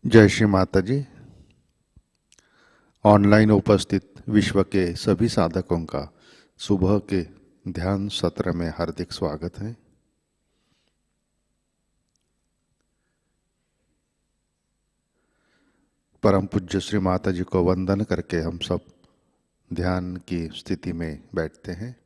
जय श्री माता जी। ऑनलाइन उपस्थित विश्व के सभी साधकों का सुबह के ध्यान सत्र में हार्दिक स्वागत है। परम पूज्य श्री माता जी को वंदन करके हम सब ध्यान की स्थिति में बैठते हैं।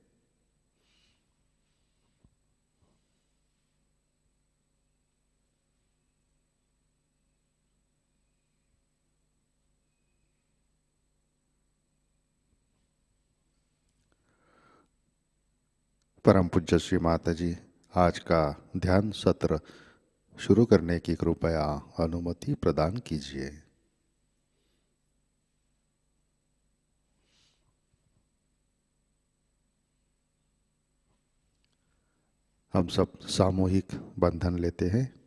परम पूज्य श्री माता जी आज का ध्यान सत्र शुरू करने की कृपया अनुमति प्रदान कीजिए। हम सब सामूहिक बंधन लेते हैं।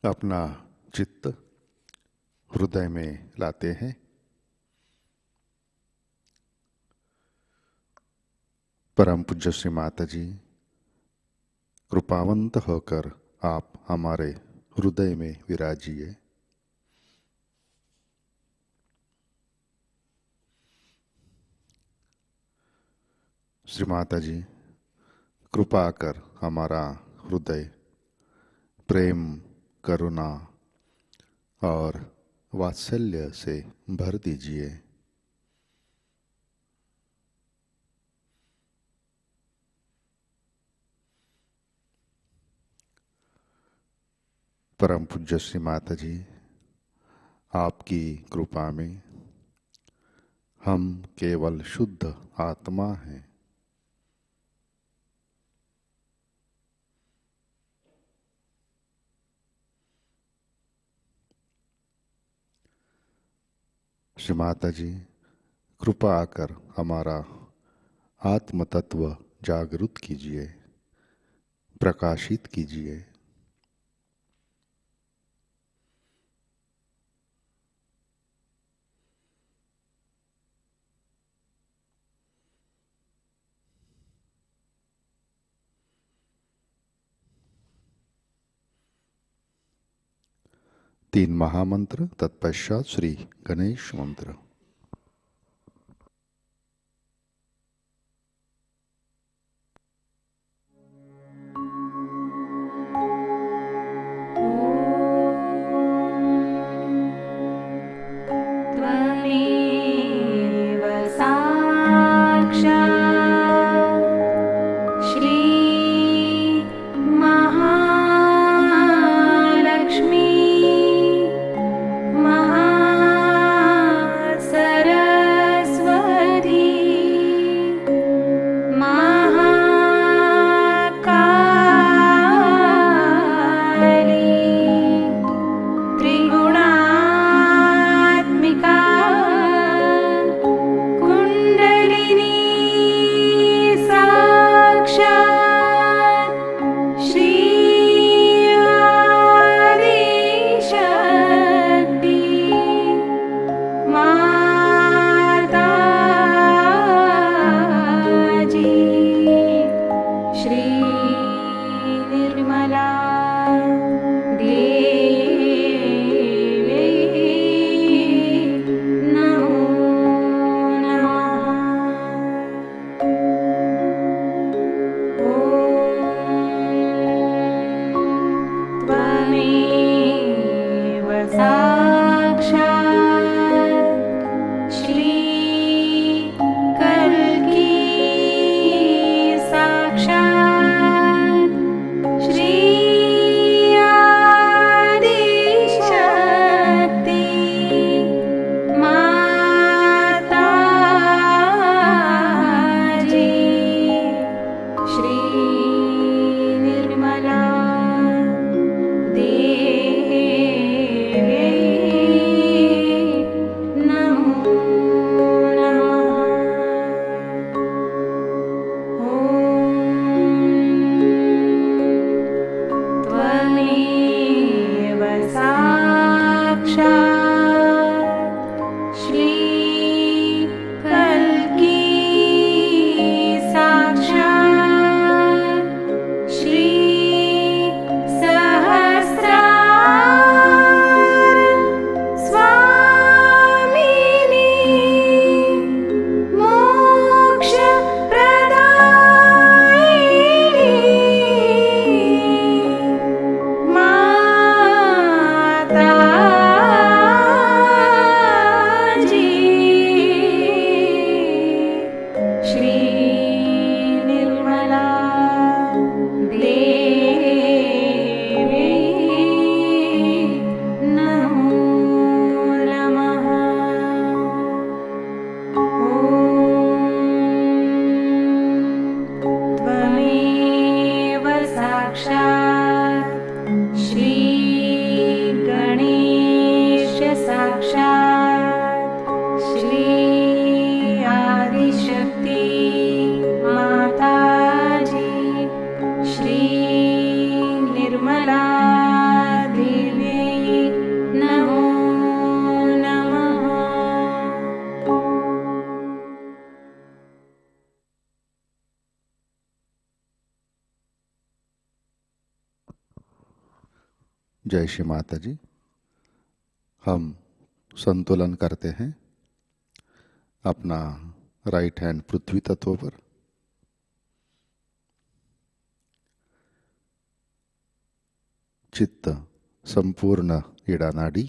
अपना चित्त हृदय में लाते हैं। परम पूज्य श्री माता जी कृपावंत होकर आप हमारे हृदय में विराजिए। श्री माता जी कृपा कर हमारा हृदय प्रेम, करुणा और वात्सल्य से भर दीजिए। परम पूज्य श्री माता जी आपकी कृपा में हम केवल शुद्ध आत्मा हैं। श्री माता जी कृपा कर हमारा आत्म तत्व जागृत कीजिए, प्रकाशित कीजिए। तीन महामंत्र तत्पश्चात श्री गणेश मंत्र। त्वमेव साक्षात् श्री महालक्ष्मी महासरस्वती जय श्री माता जी। हम संतुलन करते हैं अपना राइट हैंड पृथ्वी तत्व पर, चित्त संपूर्ण इड़ा नाड़ी,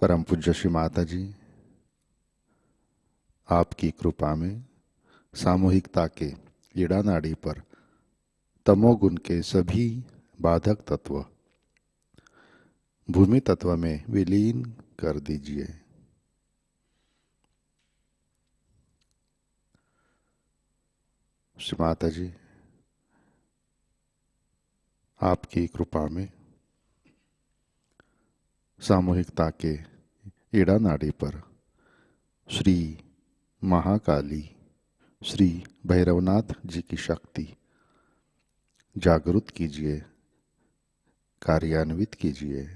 परम पूज्य श्री माता जी आपकी कृपा में सामूहिकता के इड़ा नाड़ी पर तमोगुण के सभी बाधक तत्व भूमि तत्व में विलीन कर दीजिए। श्री माता जी आपकी कृपा में सामूहिकता के इड़ा नाड़ी पर श्री महाकाली श्री भैरवनाथ जी की शक्ति जागृत कीजिए, कार्यान्वित कीजिए।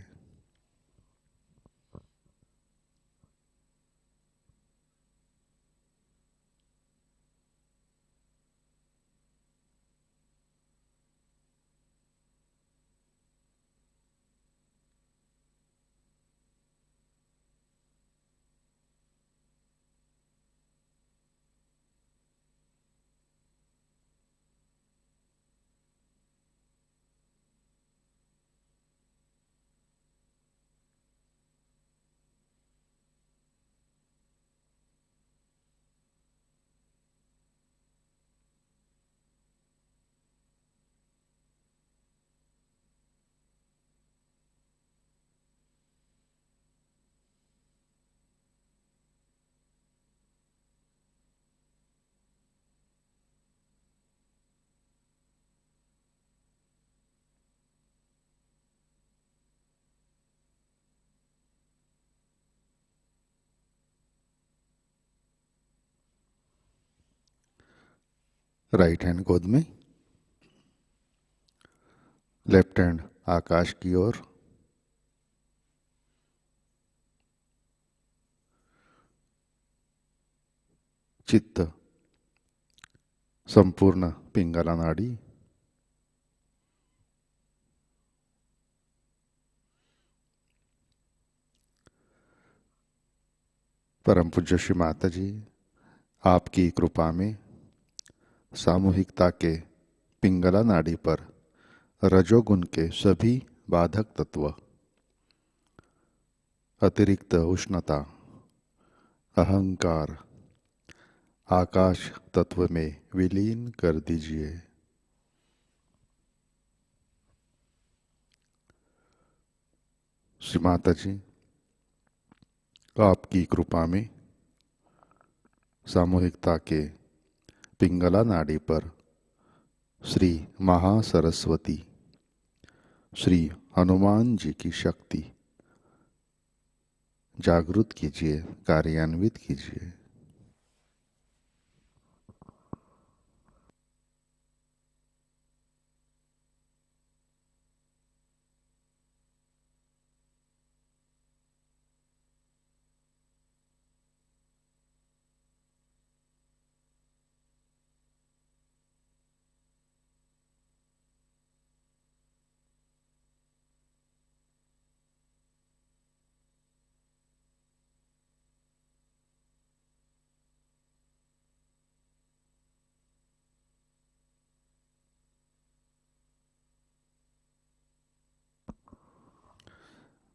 राइट हैंड गोद में, लेफ्ट हैंड आकाश की ओर, चित्त संपूर्ण पिंगला नाड़ी, परम पूज्य श्री माता जी आपकी कृपा में सामूहिकता के पिंगला नाड़ी पर रजोगुण के सभी बाधक तत्व, अतिरिक्त उष्णता, अहंकार आकाश तत्व में विलीन कर दीजिए। श्री माता जी आपकी कृपा में सामूहिकता के पिंगला नाड़ी पर श्री महासरस्वती श्री हनुमान जी की शक्ति जागृत कीजिए, कार्यान्वित कीजिए।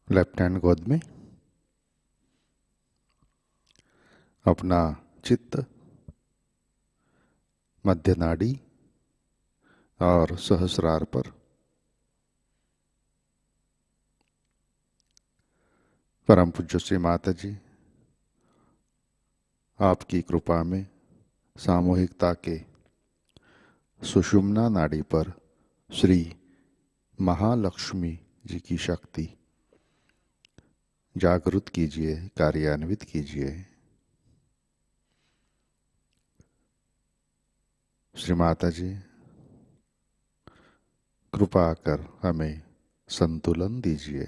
लेफ्ट हैंड गोद में, अपना चित्त मध्य नाड़ी और सहस्रार पर, परम पूज्य श्री माता जी आपकी कृपा में सामूहिकता के सुषुम्ना नाड़ी पर श्री महालक्ष्मी जी की शक्ति जागृत कीजिए, कार्यान्वित कीजिए। श्री माता जी कृपा कर हमें संतुलन दीजिए।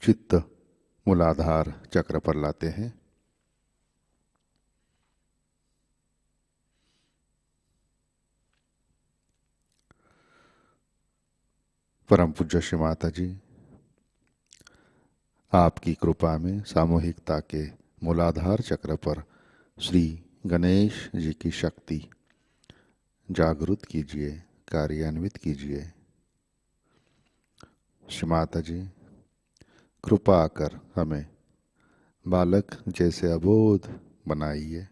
चित्त मूलाधार चक्र पर लाते हैं। परम पूज्य श्री माता जी, आपकी कृपा में सामूहिकता के मूलाधार चक्र पर श्री गणेश जी की शक्ति जागृत कीजिए, कार्यान्वित कीजिए। श्री माता जी, कृपा कर हमें बालक जैसे अबोध बनाइए,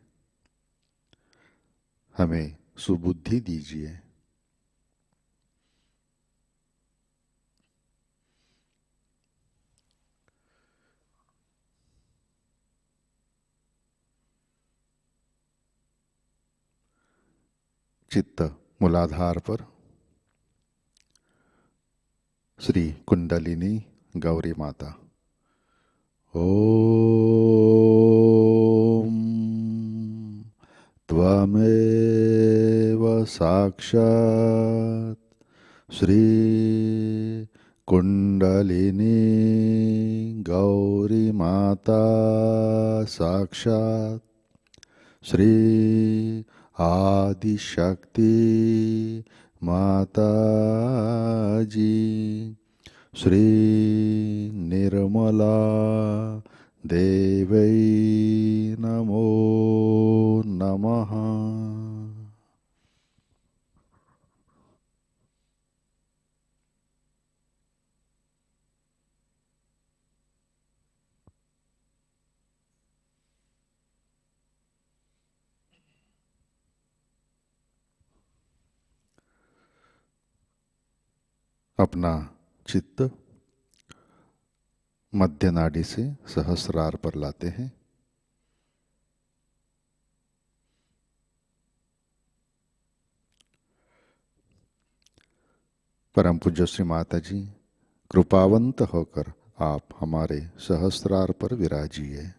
हमें सुबुद्धि दीजिए। चित्त मूलाधार पर श्री कुंडलिनी गौरी माता। ओम त्वमेव साक्षात् श्री कुंडलिनी गौरी माता साक्षात् श्री आदिशक्ति माता जी श्री निर्मला देवै नमो नमः। अपना चित्त मध्य नाड़ी से सहस्रार पर लाते हैं। परम पूज्य श्री माता जी, कृपावंत होकर आप हमारे सहस्रार पर विराजिए।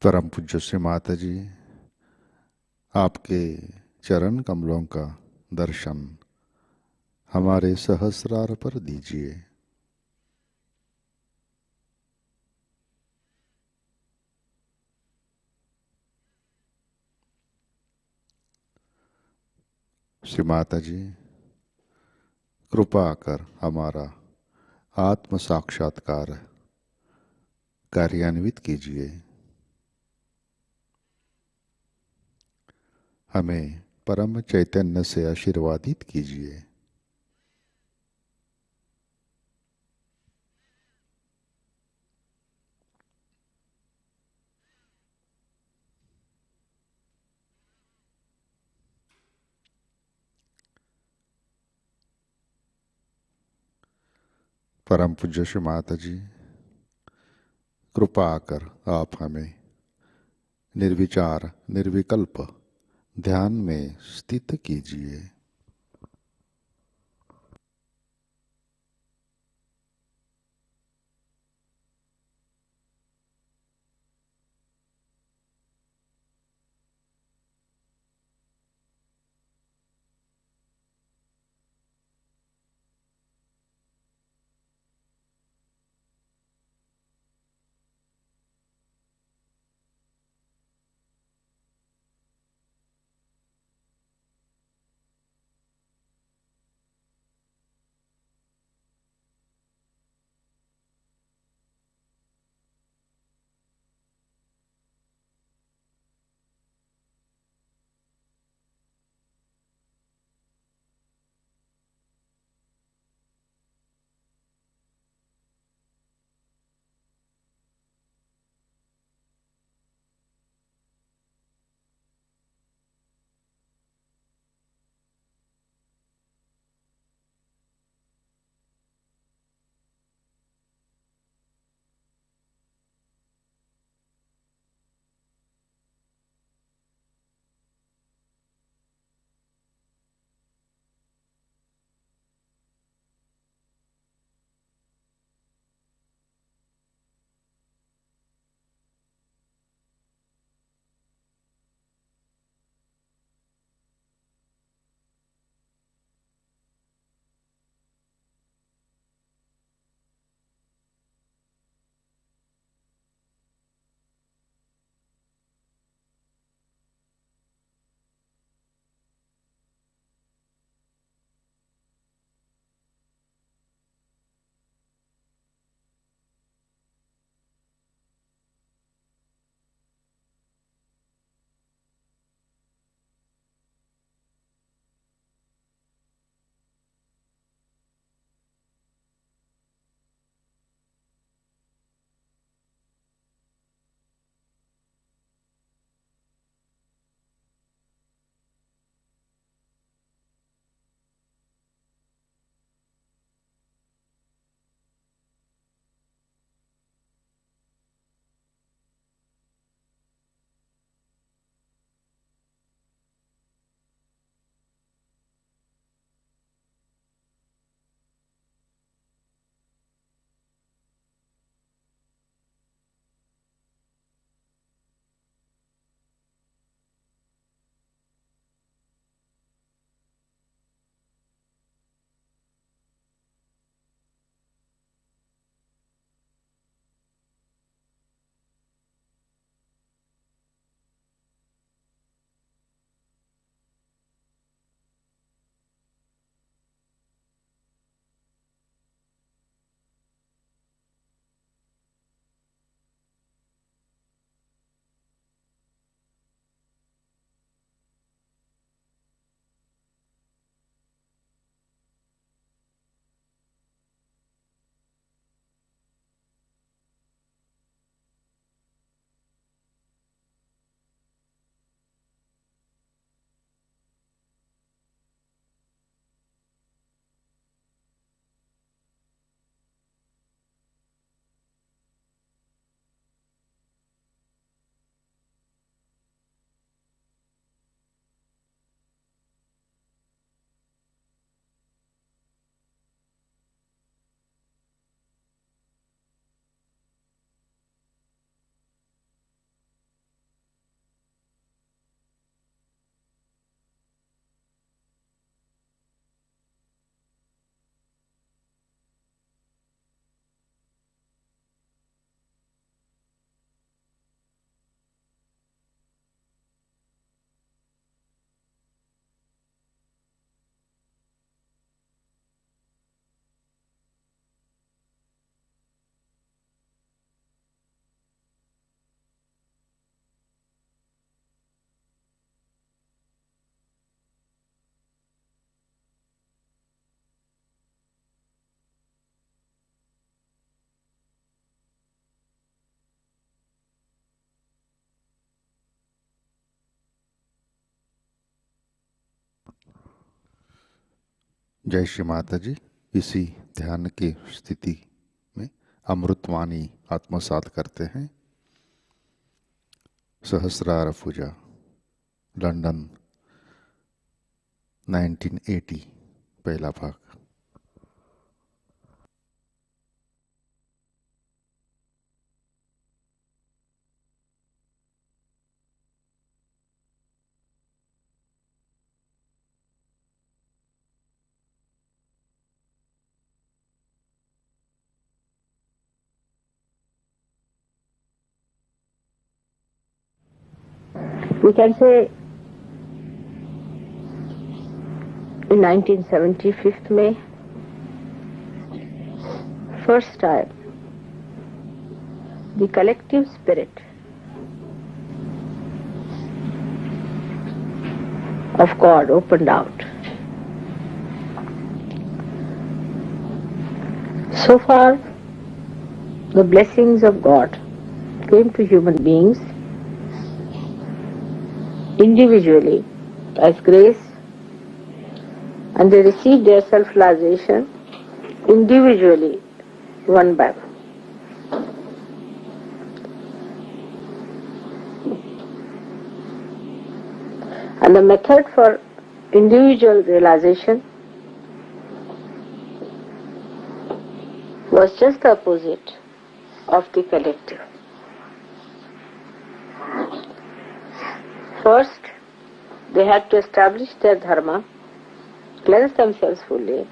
परम पूज्य श्री माता जी, आपके चरण कमलों का दर्शन हमारे सहस्रार पर दीजिए। श्री माता जी, कृपा कर हमारा आत्म साक्षात्कार कार्यान्वित कीजिए। हमें परम चैतन्य से आशीर्वादित कीजिए। परम पूज्य श्री माता जी, कृपा कर आप हमें निर्विचार निर्विकल्प ध्यान में स्थित कीजिए। जय श्री माता जी। इसी ध्यान की स्थिति में अमृतवाणी आत्मसात करते हैं। सहस्रार पूजा, लंदन 1980, पहला भाग। We can say in 1975 May, first time, the collective spirit of God opened out. So far, the blessings of God came to human beings individually as grace, and they received their self-realization individually, one by one. And the method for individual realization was just the opposite of the collective. First, they had to establish their dharma, cleanse themselves fully,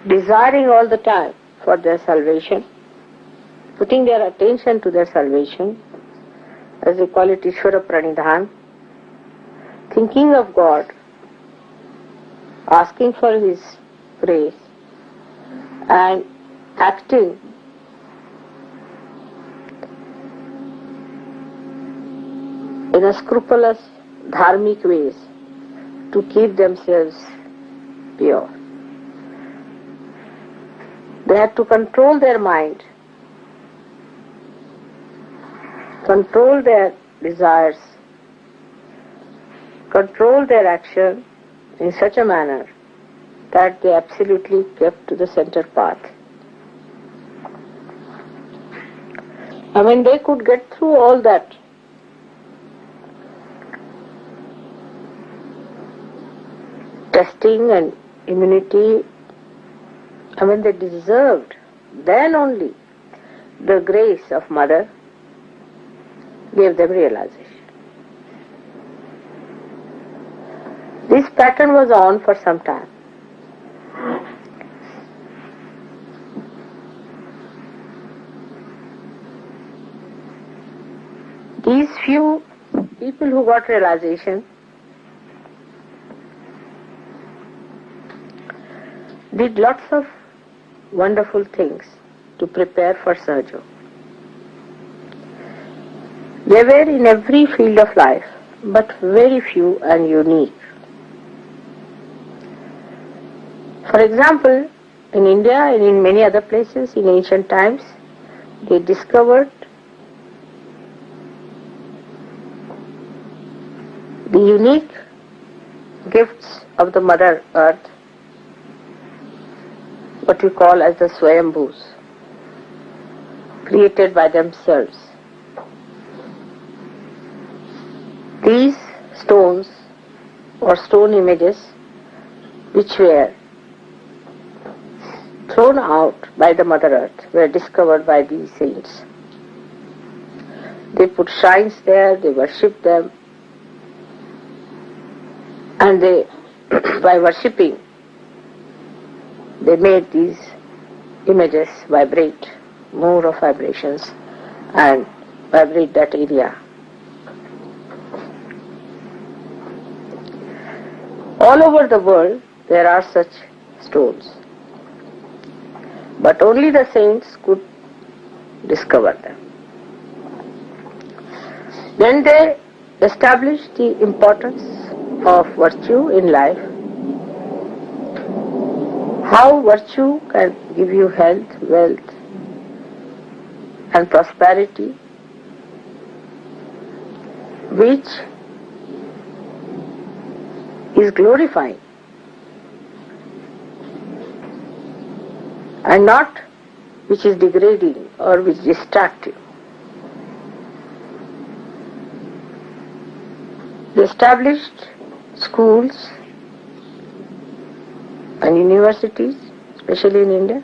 desiring all the time for their salvation, putting their attention to their salvation, as they call it Ishvara Pranidhan, thinking of God, asking for His grace, and acting in a scrupulous dharmic ways to keep themselves pure. They had to control their mind, control their desires, control their action in such a manner that they absolutely kept to the center path. I mean, they could get through all that testing and immunity. I mean, they deserved then only the grace of Mother gave them realization. This pattern was on for some time. These few people who got realization did lots of wonderful things to prepare for Sahajayoga. They were in every field of life, but very few and unique. For example, in India and in many other places in ancient times, they discovered the unique gifts of the Mother Earth, what we call as the Swayambhus, created by themselves. These stones or stone images which were thrown out by the Mother Earth were discovered by these saints. They put shrines there, they worshipped them, and they, by worshipping, they made these images vibrate, more of vibrations, and vibrate that area. All over the world there are such stones, but only the saints could discover them. Then they established the importance of virtue in life, how virtue can give you health, wealth, and prosperity, which is glorifying and not which is degrading or which is destructive. The established schools and universities, especially in India,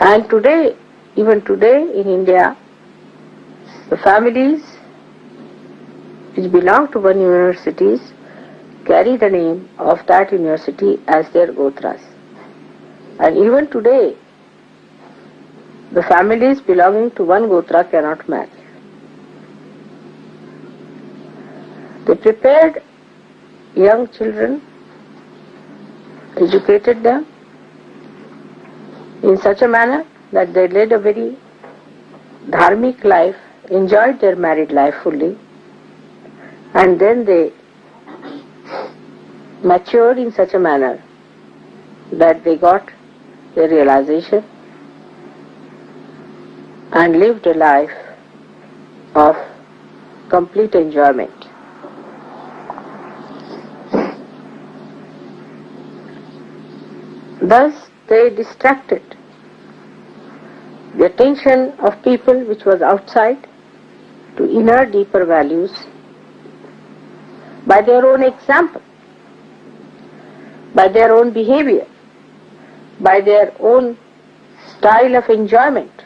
and today, even today in India, the families which belong to one universities carry the name of that university as their gotras. And even today, the families belonging to one gotra cannot marry. They prepared young children, educated them in such a manner that they led a very dharmic life, enjoyed their married life fully, and then they matured in such a manner that they got their realization and lived a life of complete enjoyment. Thus they distracted the attention of people which was outside to inner deeper values by their own example, by their own behavior, by their own style of enjoyment,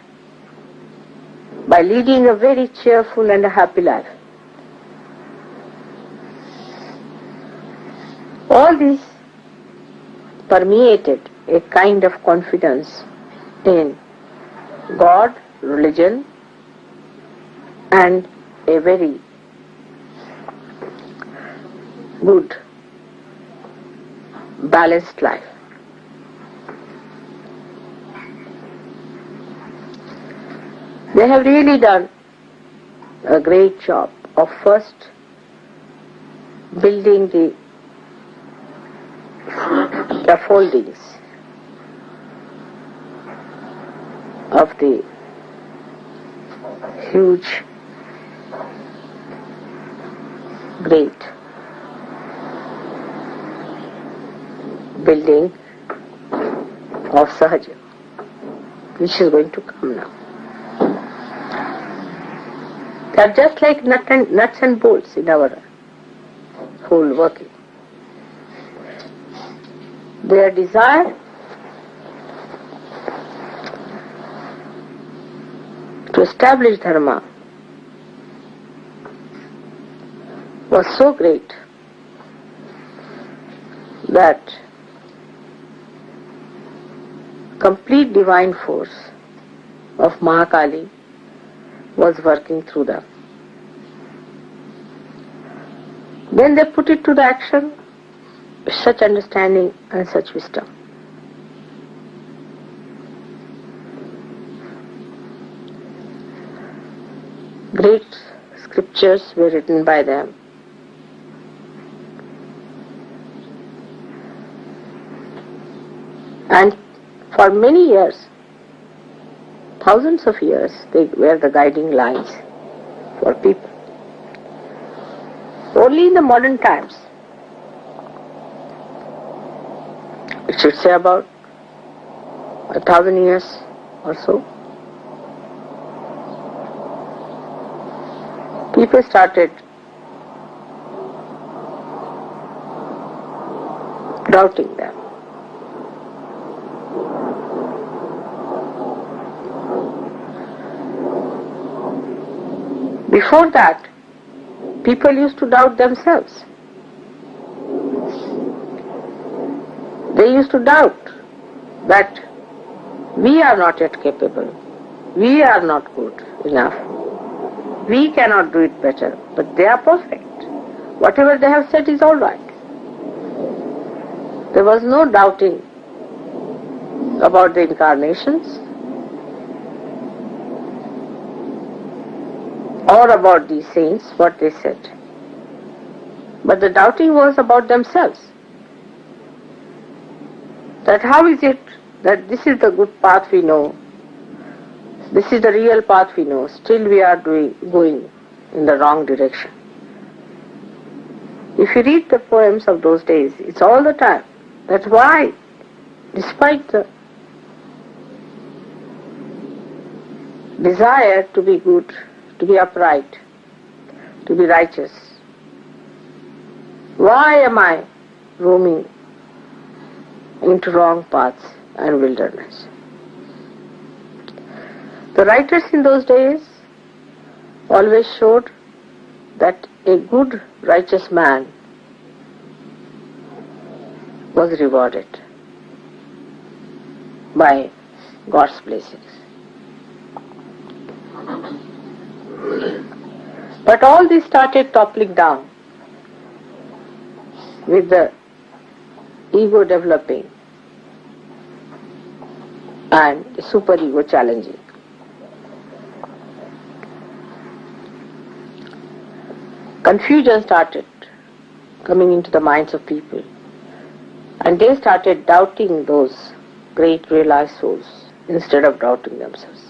by leading a very cheerful and a happy life. All this permeated a kind of confidence in God, religion, and a very good, balanced life. They have really done a great job of first building the scaffoldings of the huge, great building of Sahajayoga, which is going to come now. They are just like nuts and bolts in our whole working. Their desire to establish dharma was so great that complete divine force of Mahakali was working through them. Then they put it to the action with such understanding and such wisdom. Great scriptures were written by them. And for many years, thousands of years, they were the guiding lines for people. Only in the modern times, it should say about 1,000 years or so, people started doubting them. Before that, people used to doubt themselves. They used to doubt that we are not yet capable, we are not good enough, we cannot do it better, but they are perfect. Whatever they have said is all right. There was no doubting about the incarnations or about these saints, what they said. But the doubting was about themselves. That how is it that this is the good path we know, this is the real path we know, still we are going in the wrong direction. If you read the poems of those days, it's all the time. That's why, despite the desire to be good, to be upright, to be righteous, why am I roaming into wrong paths and wilderness? The writers in those days always showed that a good, righteous man was rewarded by God's blessings. But all this started toppling down with the ego developing and the superego challenging. Confusion started coming into the minds of people, and they started doubting those great realized souls instead of doubting themselves.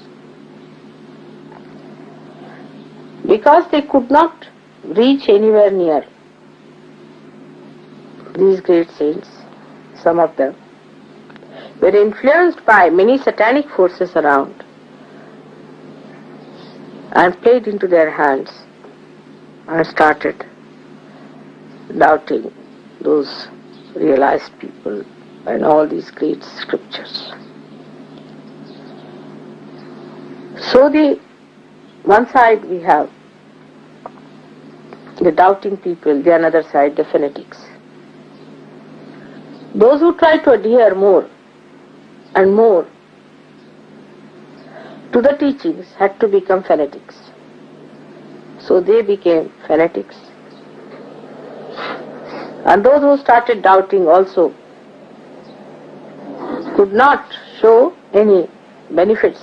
Because they could not reach anywhere near these great saints, some of them were influenced by many satanic forces around and played into their hands and started doubting those realized people and all these great scriptures. So one side we have the doubting people, the another side the fanatics. Those who try to adhere more and more to the teachings had to become fanatics. So they became fanatics. And those who started doubting also could not show any benefits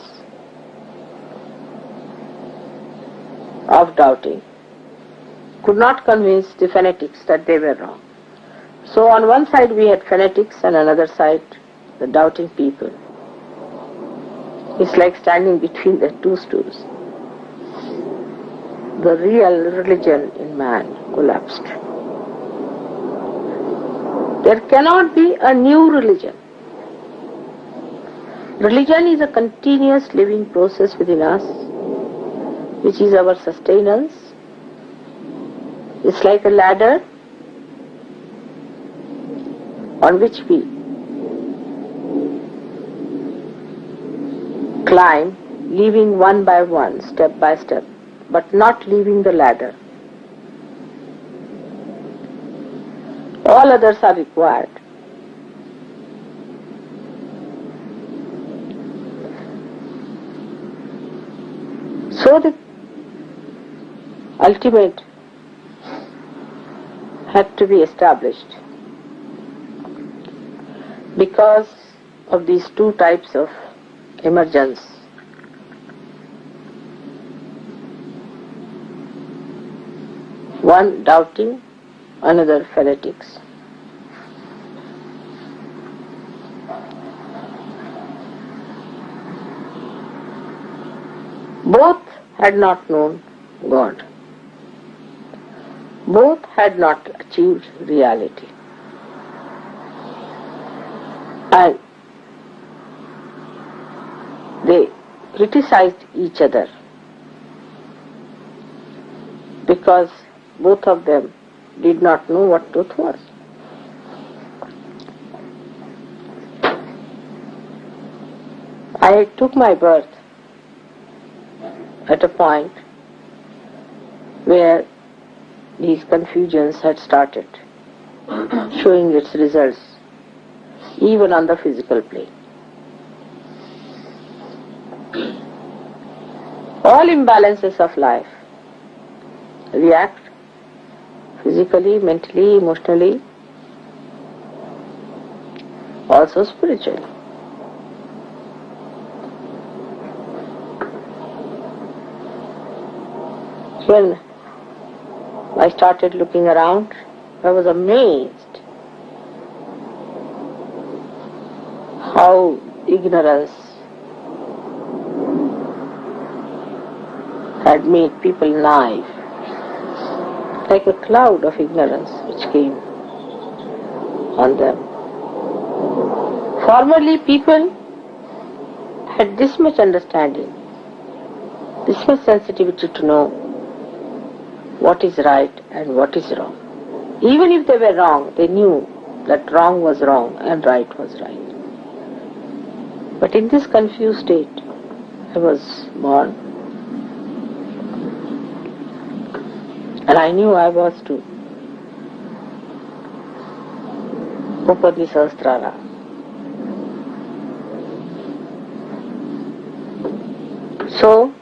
of doubting, could not convince the fanatics that they were wrong. So on one side we had fanatics and on another side the doubting people. It's like standing between the two stools. The real religion in man collapsed. There cannot be a new religion. Religion is a continuous living process within us, which is our sustenance. It's like a ladder on which we climb, leaving one by one, step by step, but not leaving the ladder. All others are required. So the ultimate had to be established because of these two types of emergence. One doubting, another fanatics. Both had not known God. Both had not achieved reality. And they criticized each other because both of them did not know what truth was. I took my birth at a point where these confusions had started showing its results even on the physical plane. All imbalances of life react physically, mentally, emotionally, also spiritually. When I started looking around, I was amazed how ignorance had made people naive like a cloud of ignorance which came on them. Formerly people had this much understanding, this much sensitivity to know what is right and what is wrong. Even if they were wrong, they knew that wrong was wrong and right was right. But in this confused state, I was born, and I knew I was to open the Sahasrara. So,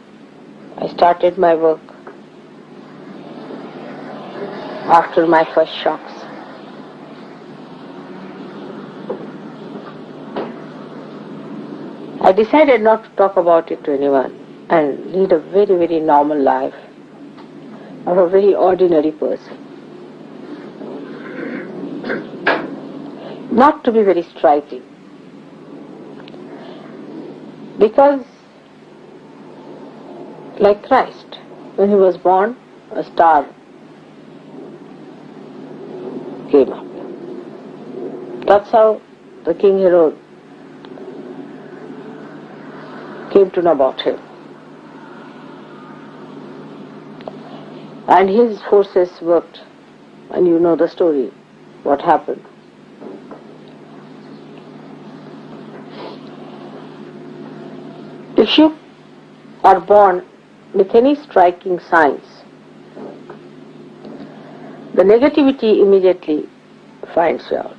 I started my work after my first shocks. I decided not to talk about it to anyone and lead a very, very normal life of a very ordinary person. Not to be very striking. Because, like Christ, when he was born, a star came up. That's how the King Herod came to know about him. And his forces worked, and you know the story, what happened. If you are born with any striking signs, the negativity immediately finds you out.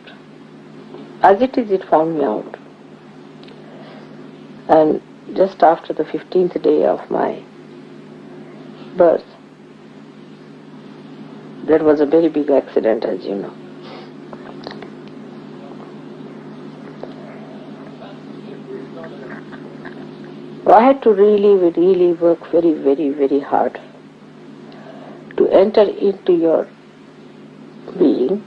As it is, it found me out. And just after the 15th day of my birth, there was a very big accident, as you know. So I had to really work very hard to enter into your being,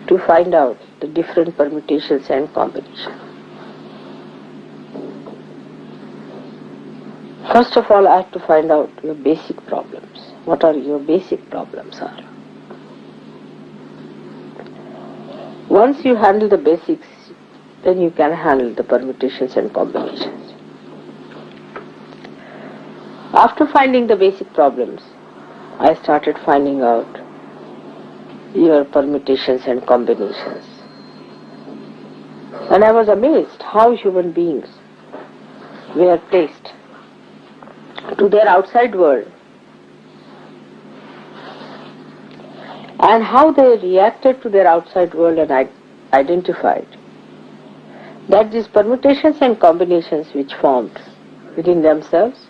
to find out the different permutations and combinations. First of all, I have to find out your basic problems. What are your basic problems are. Once you handle the basics, then you can handle the permutations and combinations. After finding the basic problems, I started finding out your permutations and combinations. And I was amazed how human beings were placed to their outside world and how they reacted to their outside world, and I identified that these permutations and combinations which formed within themselves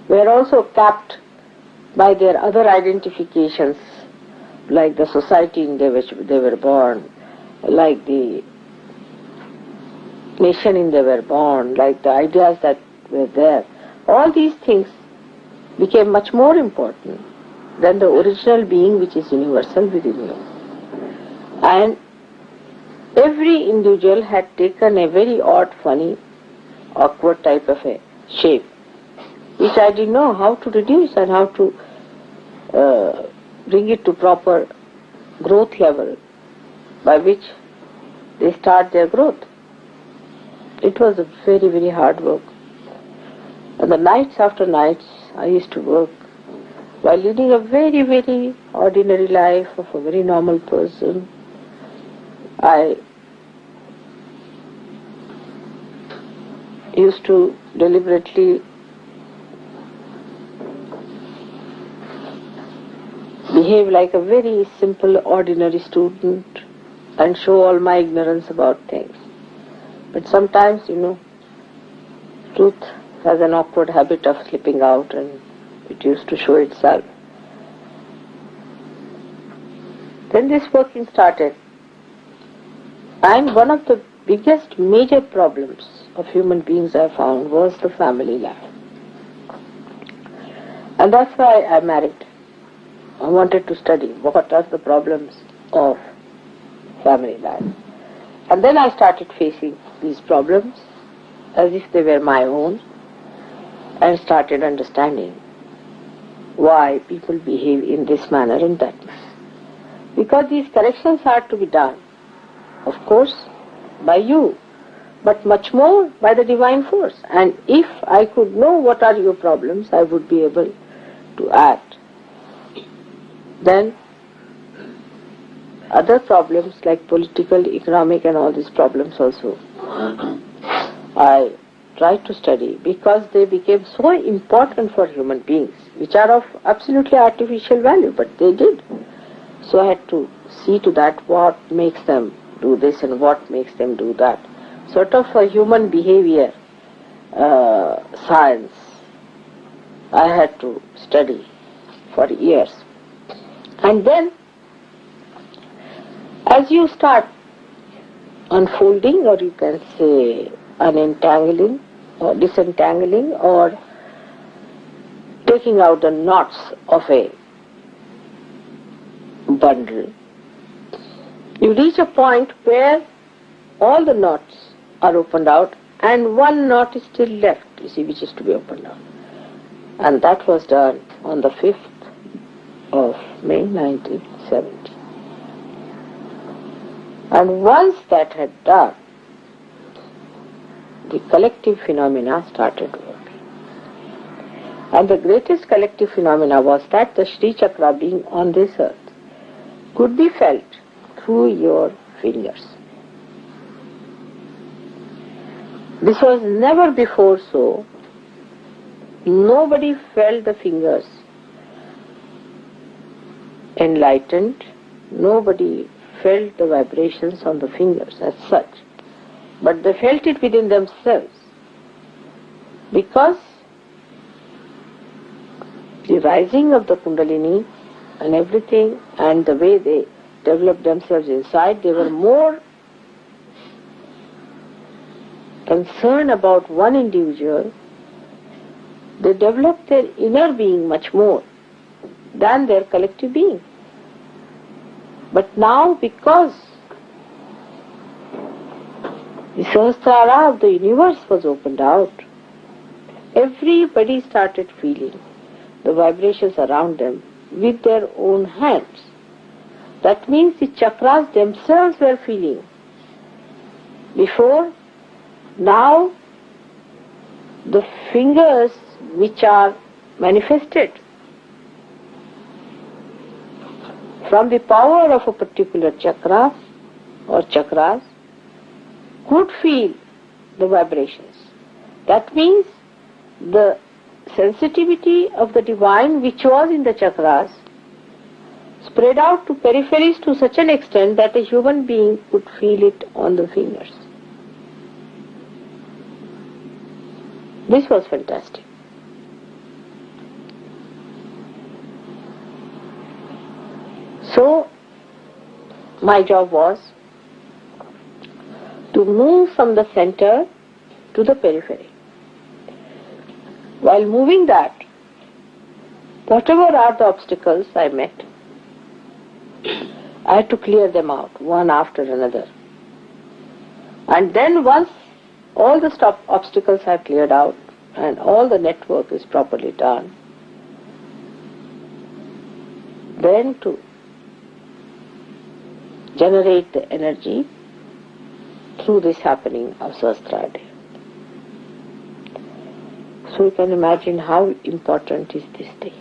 were also capped by their other identifications, like the society in which they were born, like the nation in they were born, like the ideas that were there. All these things became much more important than the original being which is universal within you. And every individual had taken a very odd, funny, awkward type of a shape, which I didn't know how to reduce and how to bring it to proper growth level by which they start their growth. It was a very hard work. And the nights after nights I used to work while leading a very ordinary life of a very normal person. I used to deliberately behave like a very simple ordinary student and show all my ignorance about things. But sometimes, truth has an awkward habit of slipping out, and it used to show itself. Then this working started, and one of the biggest major problems of human beings I found was the family life. And that's why I married. I wanted to study what are the problems of family life. And then I started facing these problems as if they were my own, and started understanding why people behave in this manner and that manner. Because these corrections are to be done, of course, by you, but much more by the divine force. And if I could know what are your problems, I would be able to act. Then other problems like political, economic and all these problems also, I tried to study because they became so important for human beings, which are of absolutely artificial value, but they did. So I had to see to that what makes them do this and what makes them do that. Sort of a human behavior science I had to study for years. And then as you start unfolding, or you can say unentangling or disentangling or taking out the knots of a bundle, you reach a point where all the knots are opened out and one knot is still left, you see, which is to be opened out. And that was done on the 5th of May 1970. And once that had done, the collective phenomena started working. And the greatest collective phenomena was that the Shri Chakra being on this earth could be felt through your fingers. This was never before so. Nobody felt the fingers enlightened. Nobody felt the vibrations on the fingers as such. But they felt it within themselves. Because the rising of the Kundalini and everything and the way they developed themselves inside, they were more concerned about one individual. They developed their inner being much more than their collective being. But now, because the Sahasrara of the universe was opened out, everybody started feeling the vibrations around them with their own hands. That means the chakras themselves were feeling. Before, now the fingers which are manifested from the power of a particular chakra or chakras could feel the vibrations. That means the sensitivity of the divine which was in the chakras spread out to peripheries to such an extent that a human being could feel it on the fingers. This was fantastic. So, my job was to move from the center to the periphery. While moving that, whatever are the obstacles I met, I had to clear them out, one after another. And then once all the obstacles are cleared out and all the network is properly done, then to generate the energy through this happening of Sahasrara Day. So you can imagine how important is this day.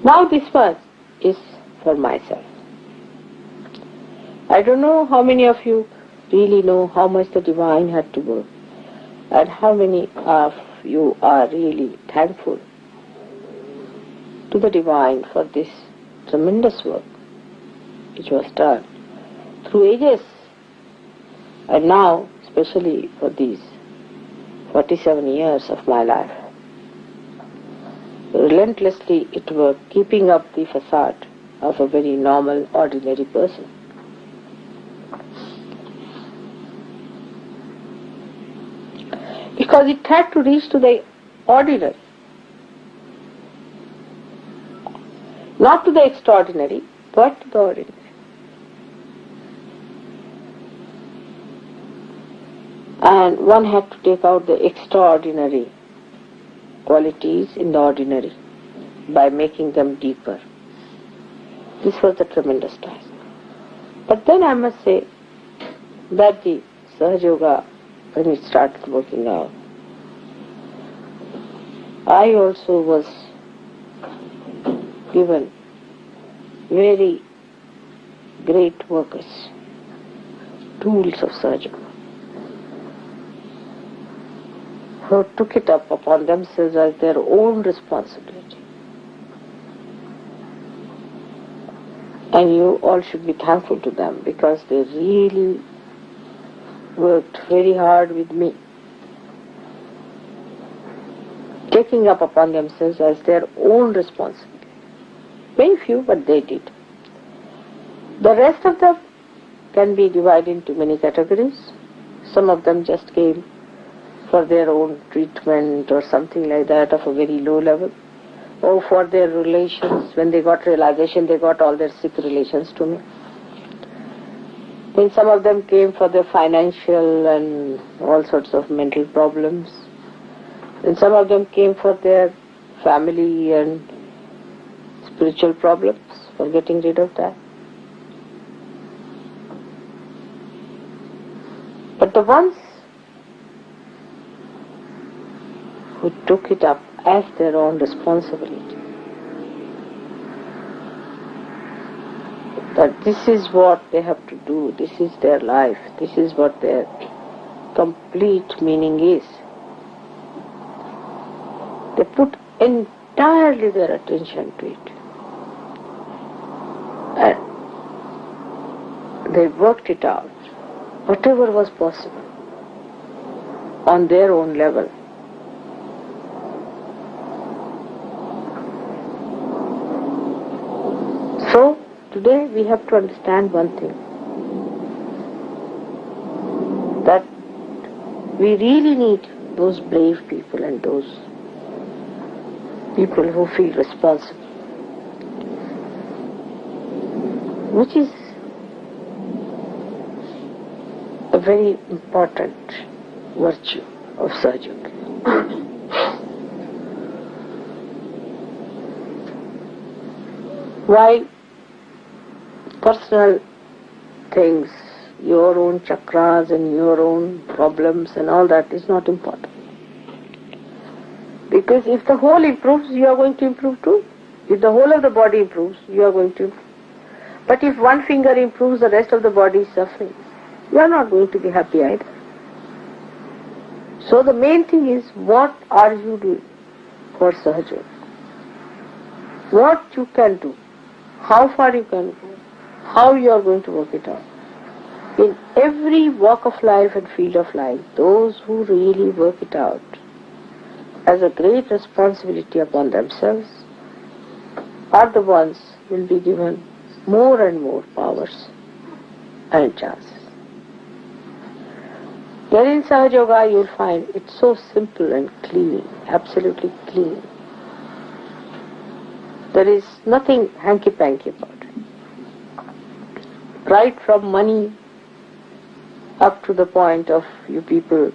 Now this one is for myself. I don't know how many of you really know how much the divine had to work and how many of you are really thankful to the divine for this tremendous work which was done through ages, and now especially for these 47 years of my life. Relentlessly it worked, keeping up the facade of a very normal, ordinary person. Because it had to reach to the ordinary, not to the extraordinary, but to the ordinary. And one had to take out the extraordinary qualities in the ordinary by making them deeper. This was a tremendous task. But then I must say that the Sahajayoga, when it started working out, I also was given very great workers, tools of Sahajayoga, who took it up upon themselves as their own responsibility. And you all should be thankful to them because they really worked very hard with me, taking up upon themselves as their own responsibility. Very few, but they did. The rest of them can be divided into many categories. Some of them just came for their own treatment or something like that of a very low level, or for their relations. When they got realization, they got all their sick relations to me. Then some of them came for their financial and all sorts of mental problems. Then some of them came for their family and spiritual problems, for getting rid of that. But the ones who took it up as their own responsibility, that this is what they have to do, this is their life, this is what their complete meaning is. They put entirely their attention to it. And they worked it out, whatever was possible, on their own level. So, today we have to understand one thing, that we really need those brave people and those people who feel responsible, which is a very important virtue of Sahajayoga. While personal things, your own chakras and your own problems and all that is not important. Because if the whole improves, you are going to improve too. If the whole of the body improves, you are going to improve. But if one finger improves, the rest of the body is suffering, you are not going to be happy either. So the main thing is, what are you doing for Sahajayoga? What you can do, how far you can go, how you are going to work it out. In every walk of life and field of life, those who really work it out as a great responsibility upon themselves are the ones who will be given more and more powers and chances. There in Sahajayoga you will find it's so simple and clean, absolutely clean. There is nothing hanky-panky about it. Right from money up to the point of you people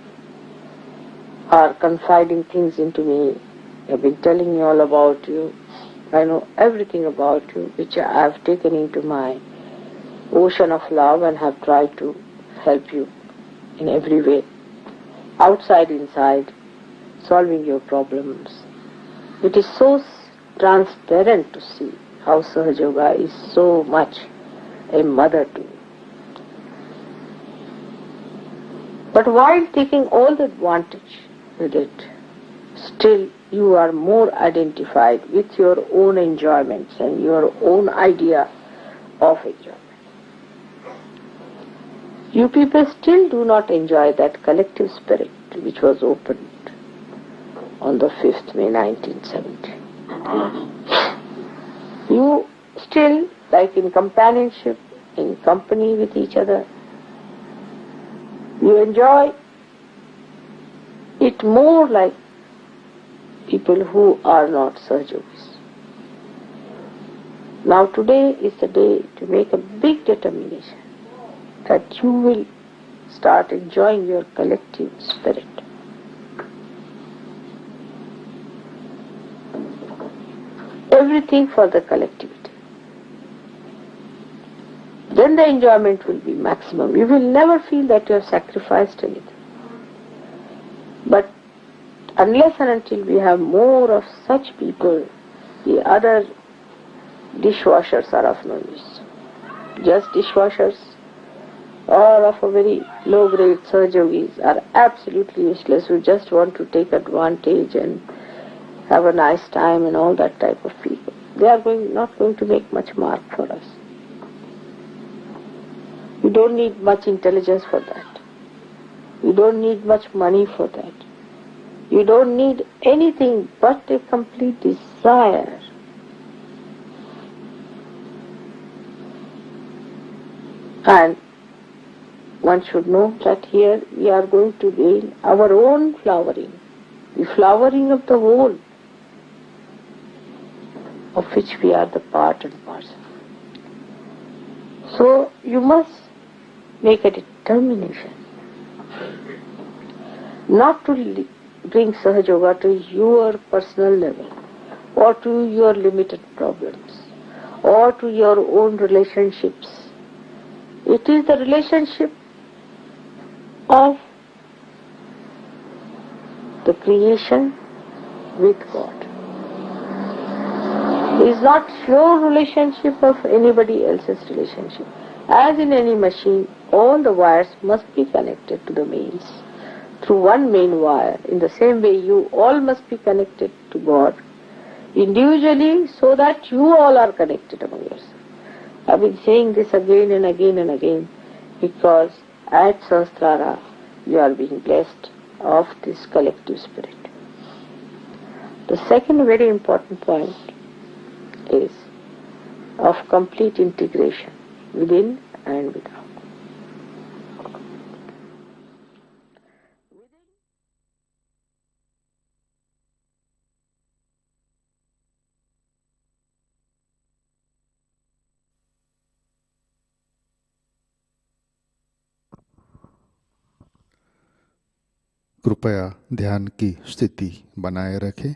are confiding things into me. I've been telling you all about you. I know everything about you, which I have taken into my ocean of love and have tried to help you in every way, outside, inside, solving your problems. It is so transparent to see how Sahajayoga is so much a mother to you. But while taking all the advantage with it, still you are more identified with your own enjoyments and your own idea of enjoyment. You people still do not enjoy that collective spirit which was opened on the 5th May 1970. You still, like in companionship, in company with each other, you enjoy it more like people who are not Sahajogis. Now today is the day to make a big determination that you will start enjoying your collective spirit. everything for the collectivity. Then the enjoyment will be maximum. You will never feel that you have sacrificed anything. But unless and until we have more of such people, the other dishwashers are of no use. Just dishwashers or of a very low-grade Sahajayogis are absolutely useless, who just want to take advantage and have a nice time and all that type of people. They are not going to make much mark for us. You don't need much intelligence for that. You don't need much money for that. You don't need anything but a complete desire. And one should know that here we are going to gain our own flowering, the flowering of the whole, of which we are the part and parcel. So you must make a determination not to bring Sahajayoga to your personal level, or to your limited problems, or to your own relationships. It is the relationship of the creation with God. It is not your relationship of anybody else's relationship. As in any machine, all the wires must be connected to the mains through one main wire. In the same way, you all must be connected to God individually, so that you all are connected among yourselves. I've been saying this again and again and again, because at Sahasrara you are being blessed of this collective spirit. The second very important point is of complete integration within and without. कृपया ध्यान की स्थिति बनाए रखें।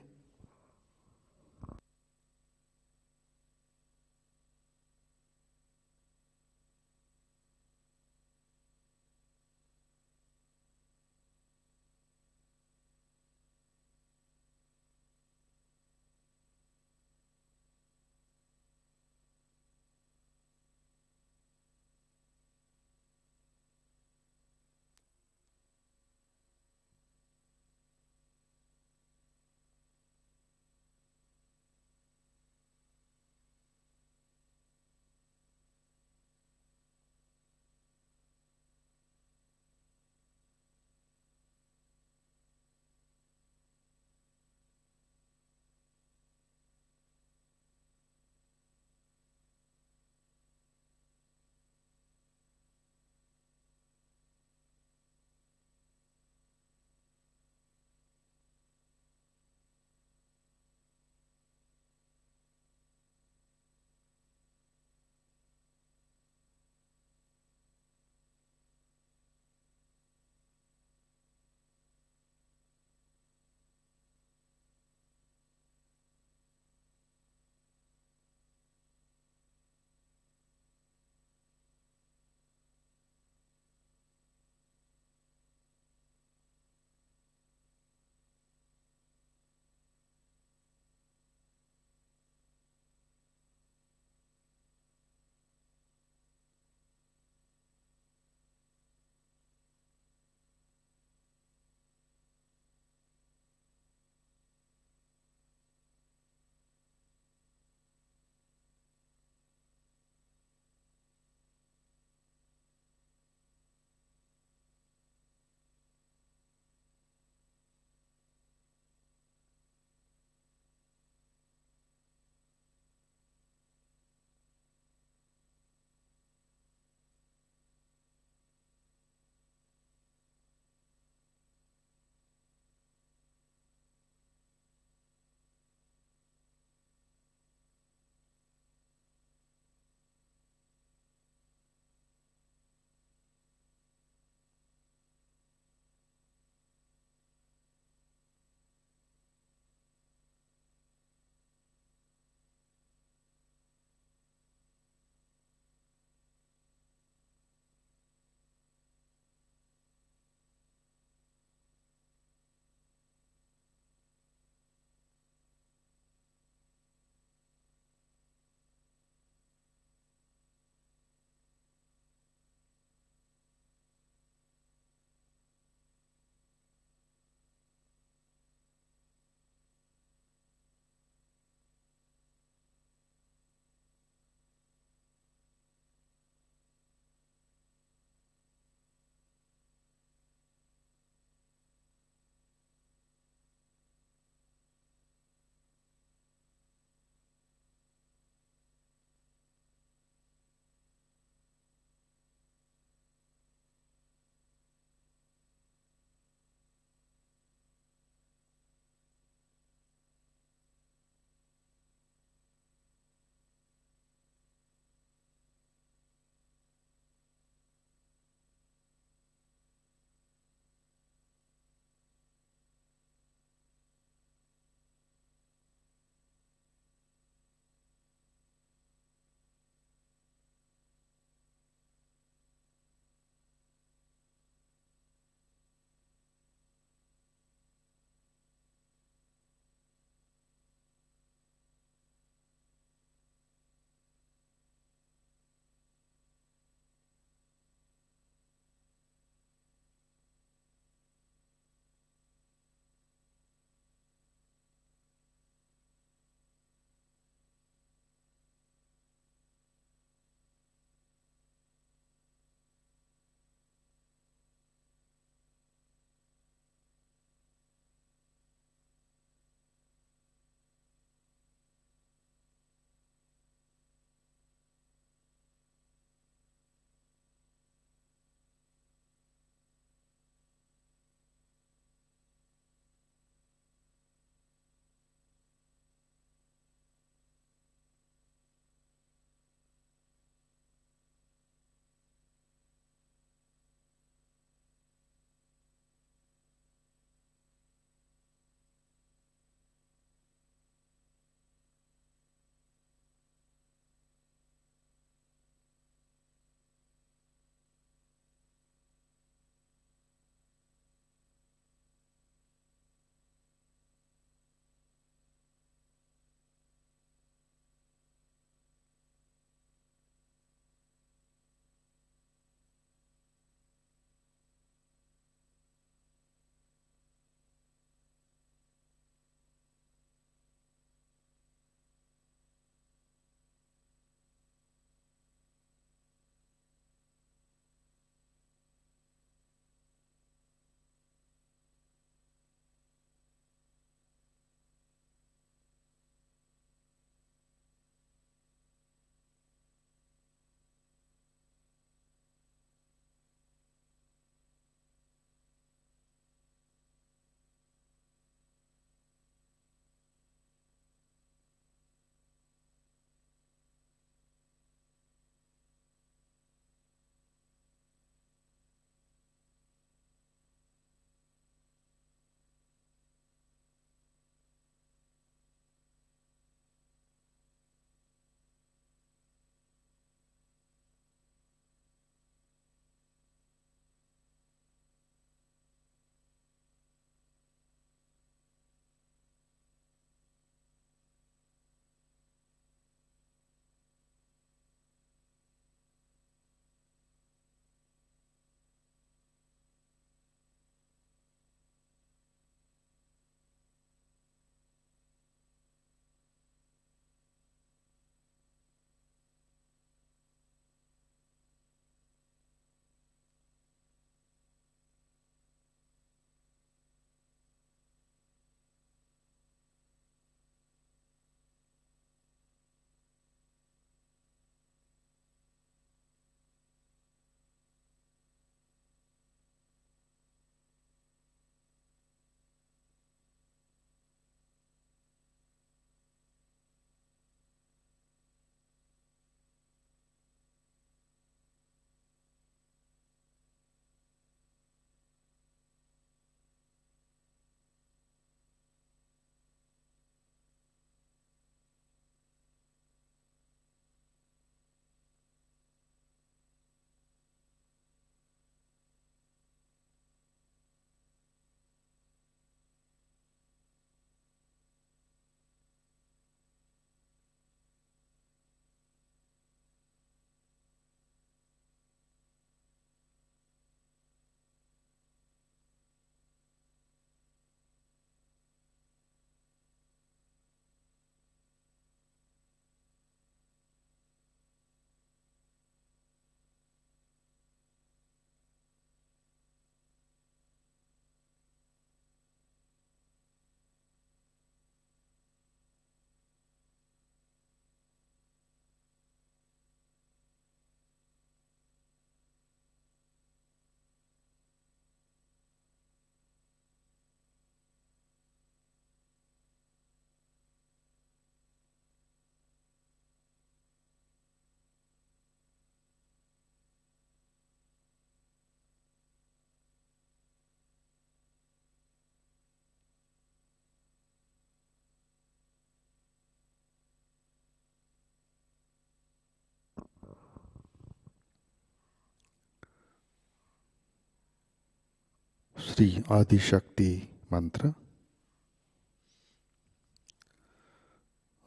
श्री आदिशक्ति मंत्र।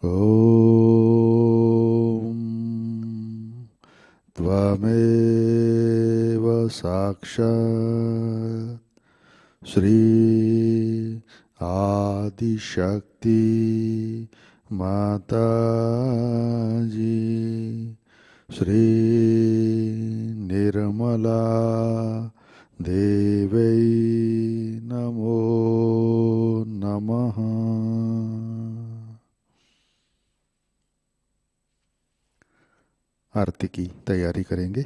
ओम त्वमेव साक्षात् श्री आदिशक्ति माताजी श्री निर्मला देवै नमो नमः। आरती की तैयारी करेंगे।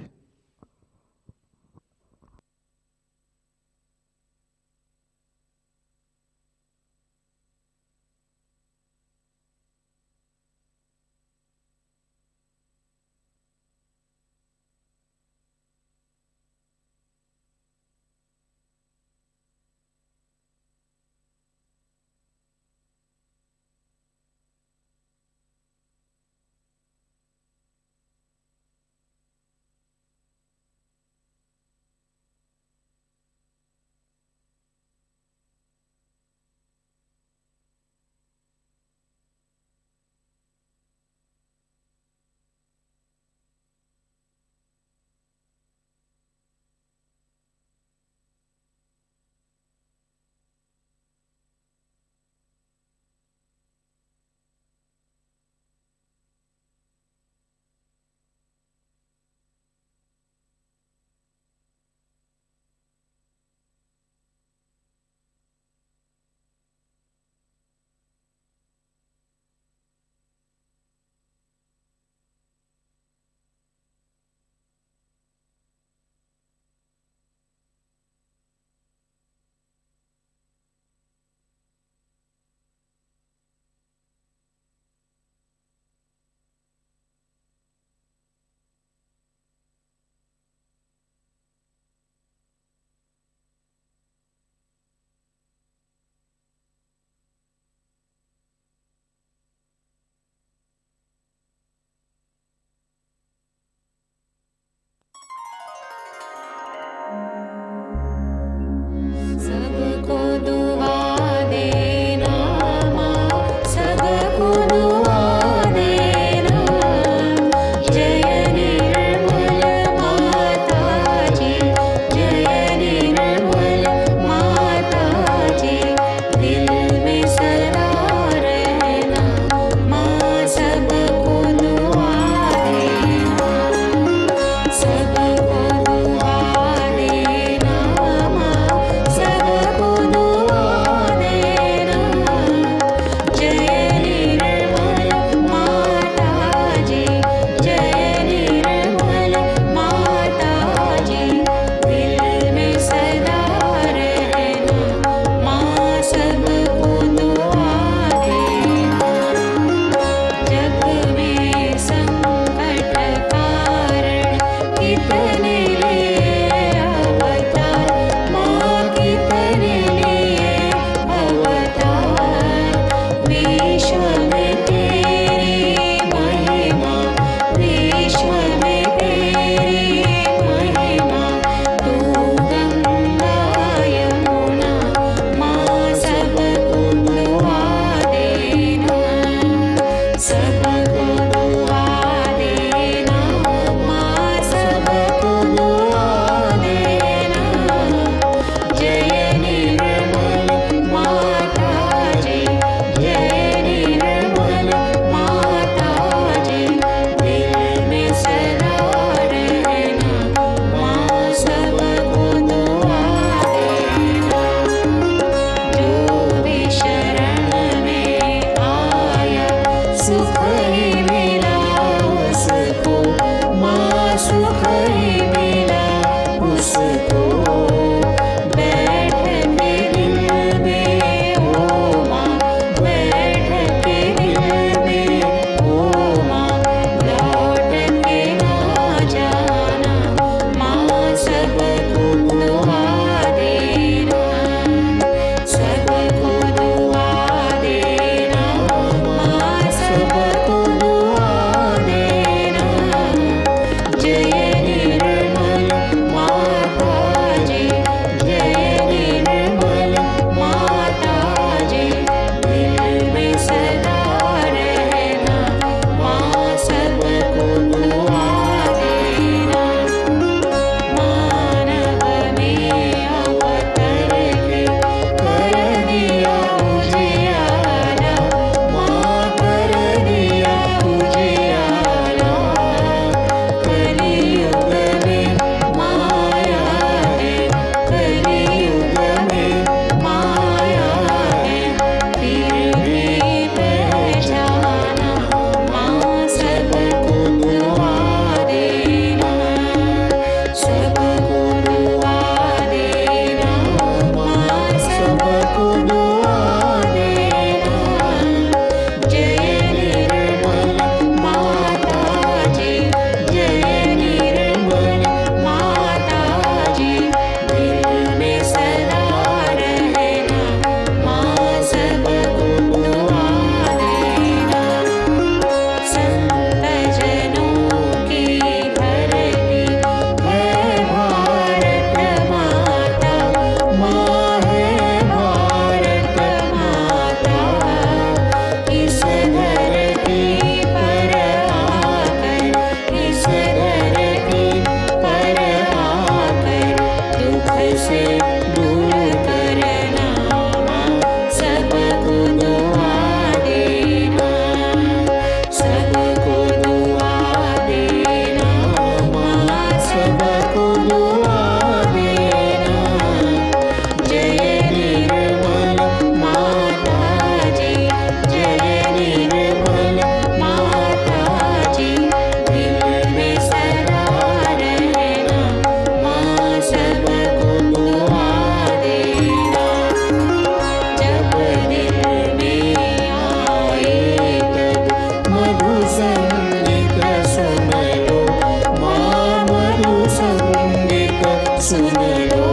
सुन लो,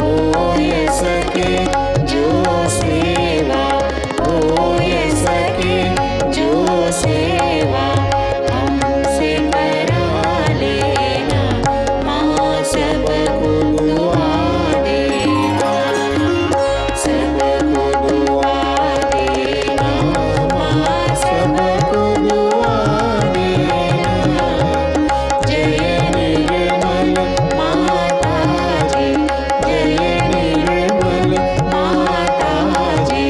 हो ये सके जो सेवा, हो ये सके जो सेवा हमसे करा लेना, माँ सबको दुआ देना, सबको दुआ देना, माँ सबको दुआ देना। जय निर्मल माताजी, जय निर्मल माताजी,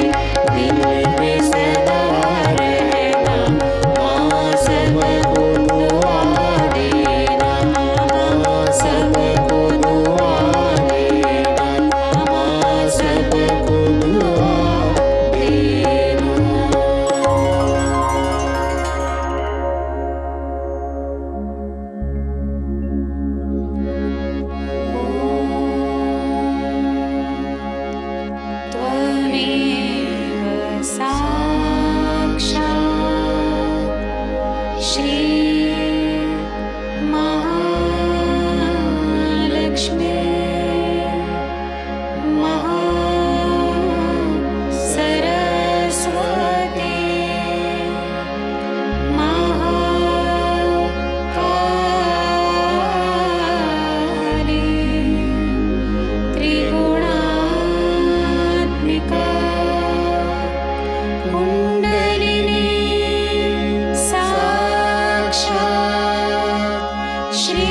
दिल में सदा रहना, माँ सबको दुआ देना, माँ सबको दुआ देना, माँ सबको दुआ देना। त्वमेव साक्षात् श्री महालक्ष्मी महासरस्वती महाकाली त्रिगुणात्मिका कुण्डलिनी साक्षात् श्री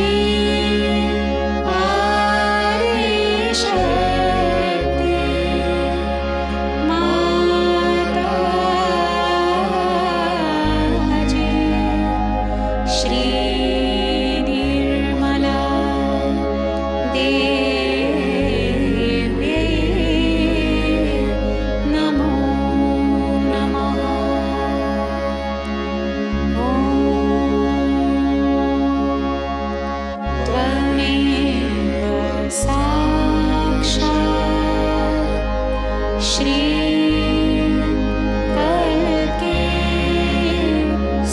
आदिशक्ति माताजी, श्री निर्मला देवी नमो नमः। त्वमेव साक्षात् श्री कल्के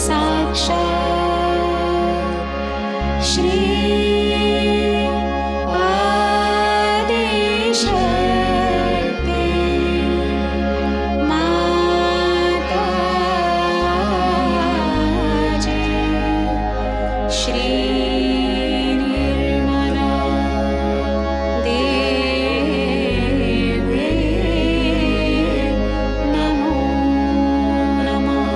साक्षात् श्री आदिशक्ति माताजी, श्री निर्मला देवी नमो नमः।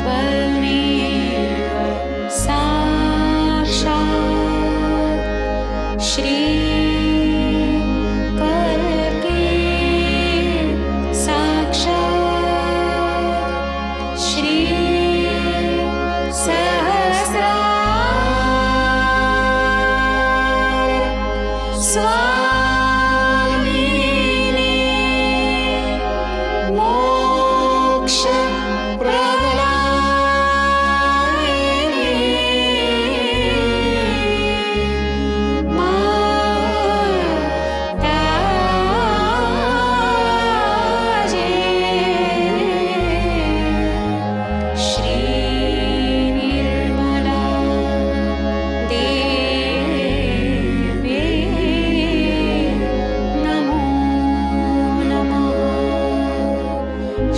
त्वमेव साक्षात् श्री कल्के साक्षात् श्री सहस्रार स्वामिनी मोक्ष प्रदायिनी माताजी, श्री निर्मला देवी नमो नमः।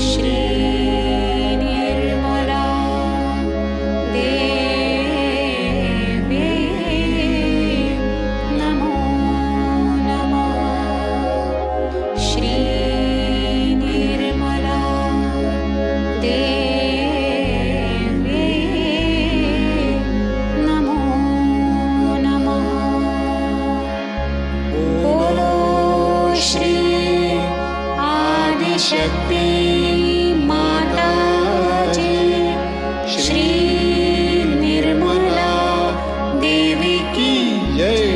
श्री निर्मला देवी नमो नमः। श्री निर्मला देवी नमो नमः। बोलो श्री आदिशक्ति माताजी, श्री निर्मला देवी की जय।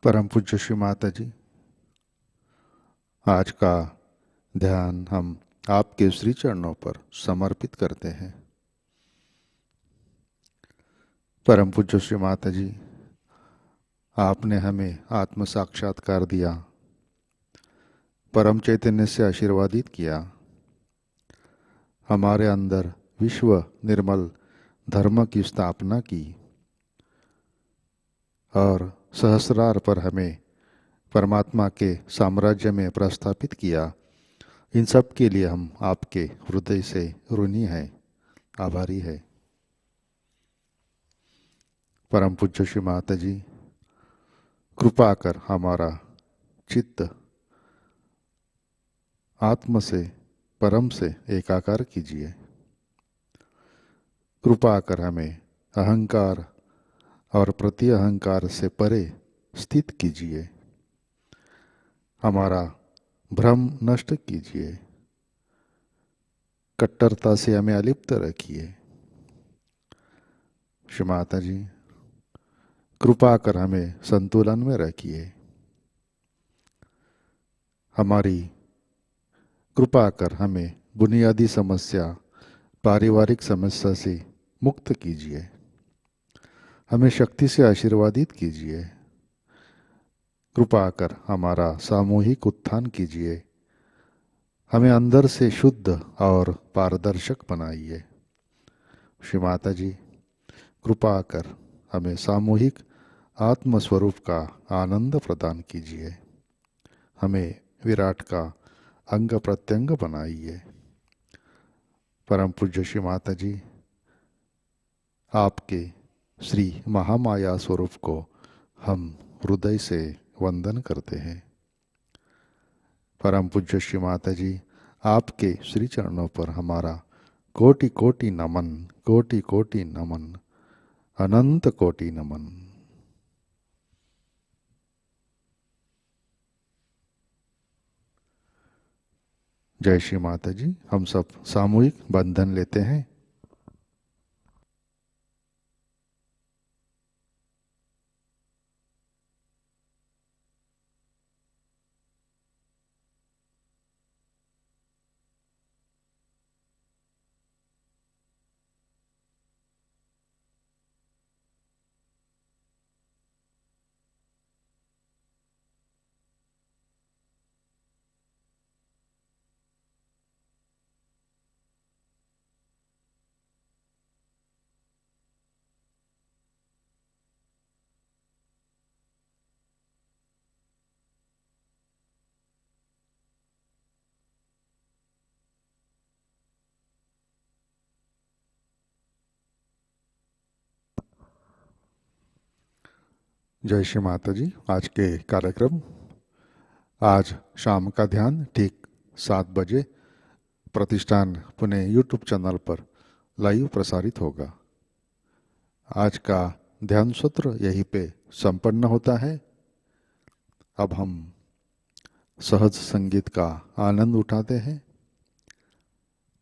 परम पूज्य श्री माता जी, आज का ध्यान हम आपके श्री चरणों पर समर्पित करते हैं। परम पूज्य श्री माता जी, आपने हमें आत्म साक्षात्कार दिया, परम चैतन्य से आशीर्वादित किया, हमारे अंदर विश्व निर्मल धर्म की स्थापना की और सहस्रार पर हमें परमात्मा के साम्राज्य में प्रस्थापित किया। इन सब के लिए हम आपके हृदय से ऋणी हैं, आभारी है। परम पूज्य श्री माता जी, कृपा कर हमारा चित्त आत्म से परम से एकाकार कीजिए। कृपा कर हमें अहंकार और प्रति अहंकार से परे स्थित कीजिए। हमारा भ्रम नष्ट कीजिए, कट्टरता से हमें अलिप्त रखिए। श्री माता जी, कृपा कर हमें संतुलन में रखिए। हमारी कृपा कर हमें बुनियादी समस्या पारिवारिक समस्या से मुक्त कीजिए। हमें शक्ति से आशीर्वादित कीजिए। कृपा कर हमारा सामूहिक उत्थान कीजिए। हमें अंदर से शुद्ध और पारदर्शक बनाइए। श्री माता जी, कृपा कर हमें सामूहिक आत्मस्वरूप का आनंद प्रदान कीजिए। हमें विराट का अंग प्रत्यंग बनाइए। परम पूज्य श्री माता जी, आपके श्री महामाया स्वरूप को हम हृदय से वंदन करते हैं। परम पूज्य श्री माता जी, आपके श्री चरणों पर हमारा कोटि कोटि नमन, कोटि कोटि नमन, अनंत कोटि नमन। जय श्री माता जी। हम सब सामूहिक बंधन लेते हैं। जय श्री माता जी। आज के कार्यक्रम, आज शाम का ध्यान ठीक 7 बजे प्रतिष्ठान पुणे यूट्यूब चैनल पर लाइव प्रसारित होगा। आज का ध्यान सूत्र यहीं पे संपन्न होता है। अब हम सहज संगीत का आनंद उठाते हैं।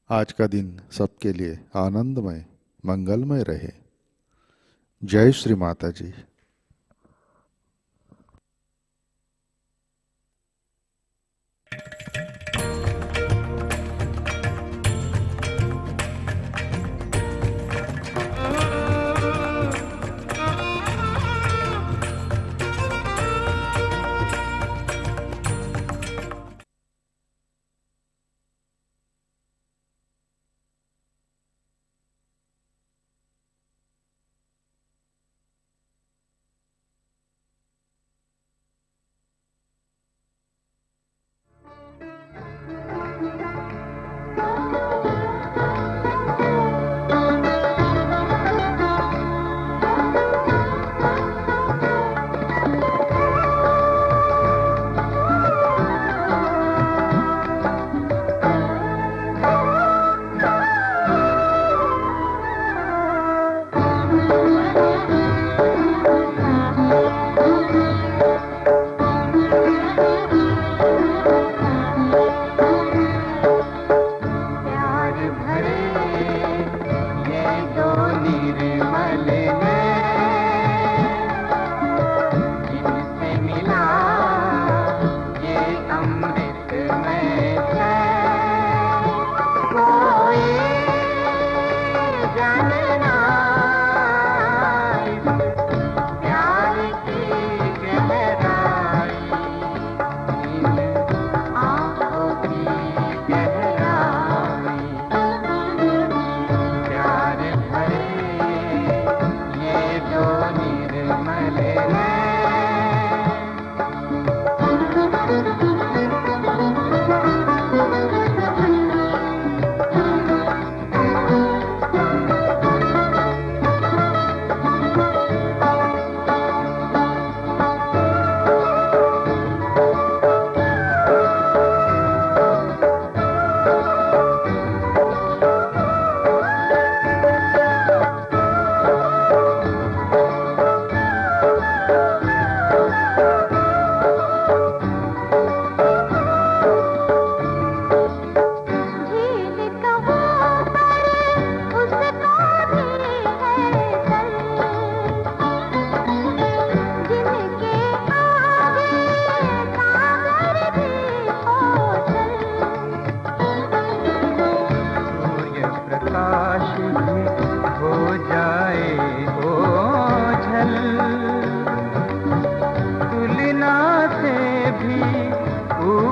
आज का दिन सबके लिए आनंदमय मंगलमय रहे। जय श्री माता जी।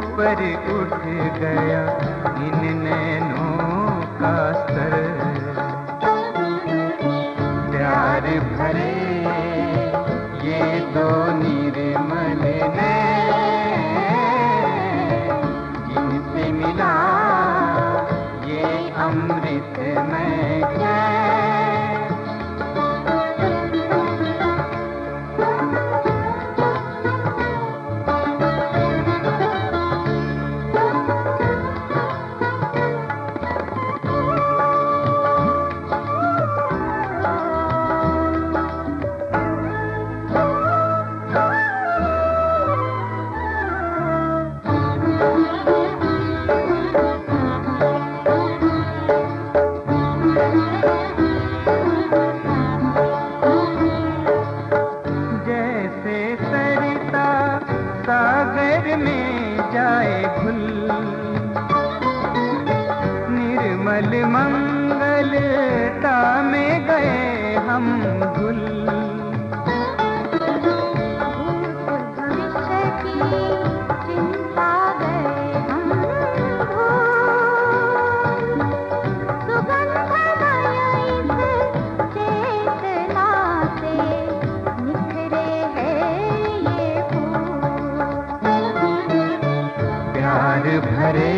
ऊपर उठ गया इन नैनों का स्तर। प्यार भरे ये दो निर्मल नैन, जिनसे मिला ये अमृतमय चैन। निर्मल मंगलता में गए हम घुल। भविष्य की चिंता गए हम भूल। सुगंधमय इस चेतना से निखरे हैं ये फूल। प्यार भरे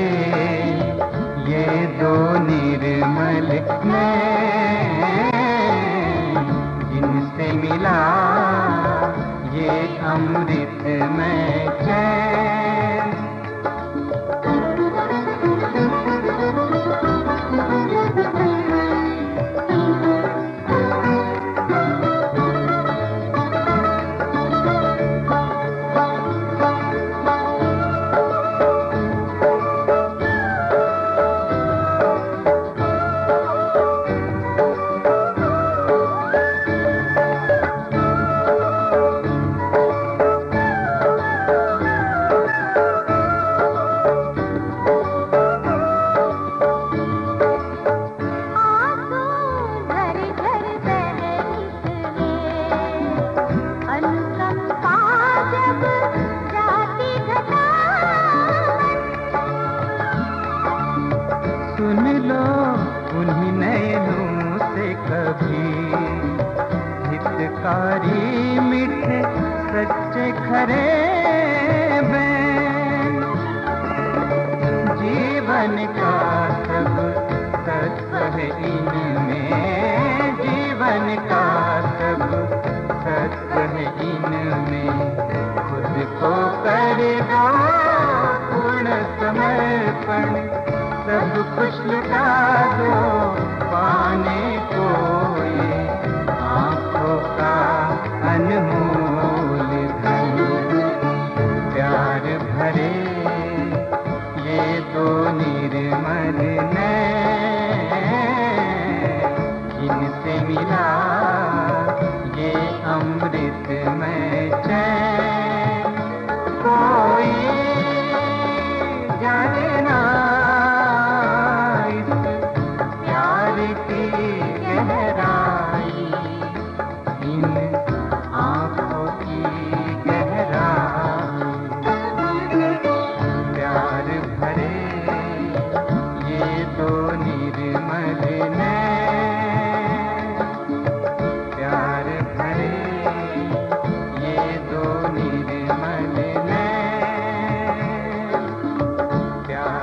ये दो निर्मल नैन, जिनसे मिला ये अमृतमय चैन। सुन लो उन्हीं नैनों से कभी हितकारी मीठे सच्चे खरे बैन। जीवन का सब तत्व है इनमें, जीवन का सब तत्व है इनमें। खुद को कर दो पूर्ण समर्पण, सब कुछ लुटा दो पाने को ये आँखों का अनमोल धन। प्यार भरे ये दो निर्मल नैन, जिनसे मिला ये अमृतमय चैन। कोई जाने ना प्यार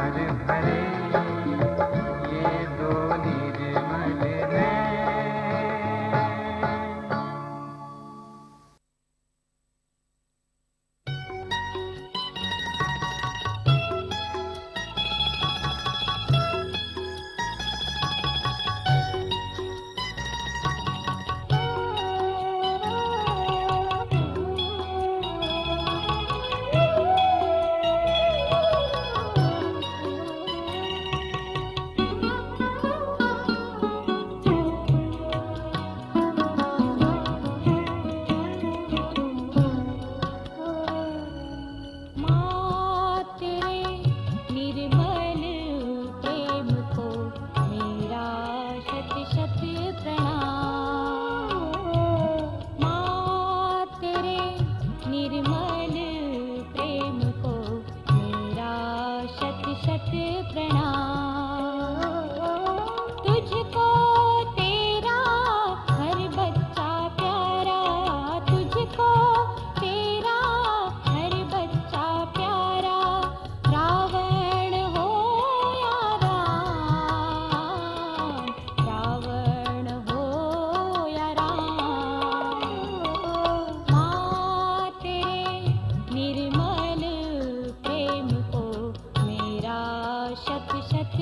शत शत प्रणाम। तुझको तेरा हर बच्चा प्यारा, तुझको तेरा हर बच्चा प्यारा। रावण हो या राम, रावण हो या राम। माँ तेरे निर्मल प्रेम को मेरा शत शत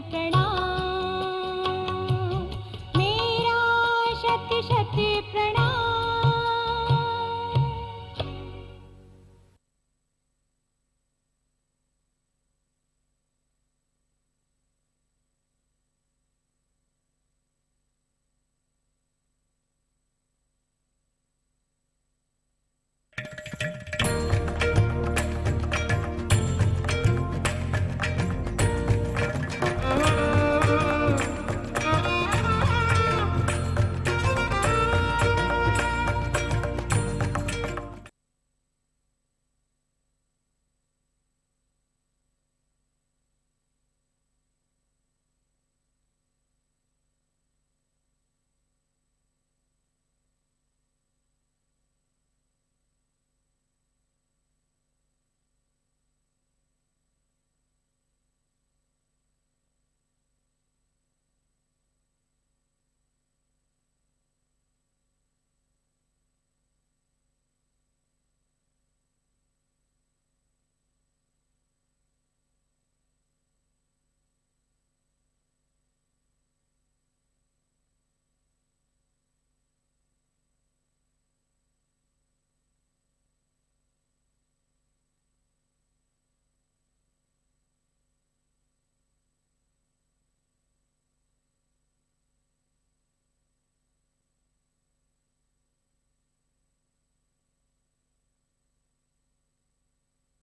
प्रणाम।